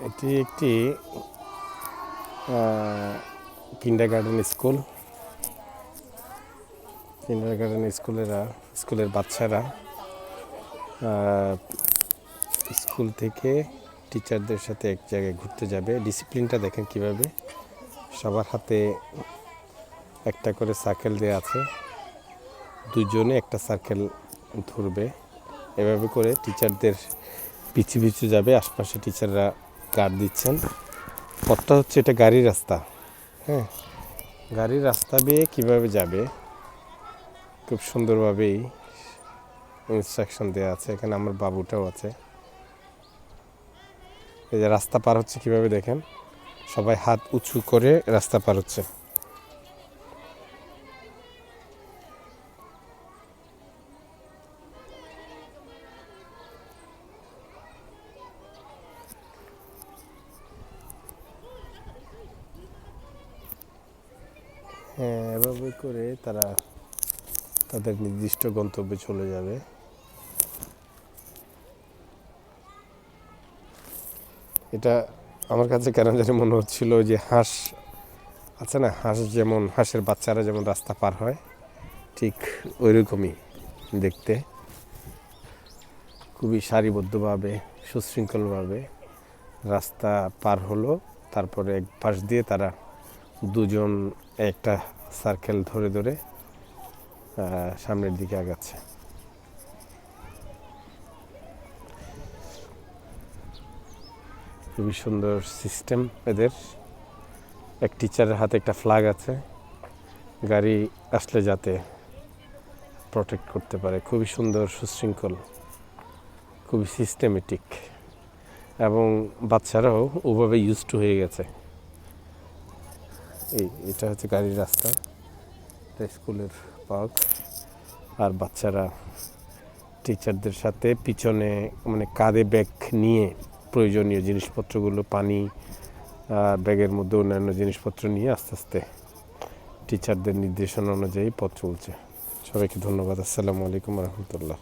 এটি একটি kindergarten school. স্কুলের বাচ্চারা স্কুল থেকে টিচারদের সাথে এক জায়গায় ঘুরতে যাবে। ডিসিপ্লিনটা দেখেন কিভাবে, সবার হাতে একটা করে সার্কেল দেওয়া আছে, দুজনে একটা সার্কেল ধরবে। এভাবে করে টিচারদের পিছু পিছু যাবে। আশপাশে টিচাররা গার্ড দিচ্ছেন। পথটা হচ্ছে এটা গাড়ির রাস্তা। হ্যাঁ, গাড়ির রাস্তা দিয়ে কীভাবে যাবে খুব সুন্দরভাবেই ইনস্ট্রাকশন দেওয়া আছে। এখানে আমার বাবুটাও আছে। এই যে রাস্তা পার হচ্ছে কীভাবে দেখেন, সবাই হাত উঁচু করে রাস্তা পার হচ্ছে। হ্যাঁ, এভাবে করে তারা তাদের নির্দিষ্ট গন্তব্যে চলে যাবে। এটা আমার কাছে কেন জানি মনে হচ্ছিল যে হাঁস আছে না, যেমন হাঁসের বাচ্চারা যেমন রাস্তা পার হয়, ঠিক ওইরকমই দেখতে। খুবই সারিবদ্ধভাবে সুশৃঙ্খলভাবে রাস্তা পার হলো। তারপরে এক পাশ দিয়ে তারা দুজন একটা সার্কেল ধরে ধরে সামনের দিকে আগাচ্ছে। খুবই সুন্দর সিস্টেম এদের। এক টিচারের হাতে একটা ফ্ল্যাগ আছে, গাড়ি আসলে যাতে প্রোটেক্ট করতে পারে। খুবই সুন্দর, সুশৃঙ্খল, খুবই সিস্টেমেটিক, এবং বাচ্চারাও ওভাবে ইউজড টু হয়ে গেছে। এটা হচ্ছে গাড়ির রাস্তা, এটা স্কুলের পার্ক। আর বাচ্চারা টিচারদের সাথে পিছনে মানে কাঁধে ব্যাগ নিয়ে প্রয়োজনীয় জিনিসপত্রগুলো, পানি, ব্যাগের মধ্যে অন্যান্য জিনিসপত্র নিয়ে আস্তে আস্তে টিচারদের নির্দেশনা অনুযায়ী পথ চলছে। সবাইকে ধন্যবাদ। আসসালামু আলাইকুম রহমতুল্লাহ।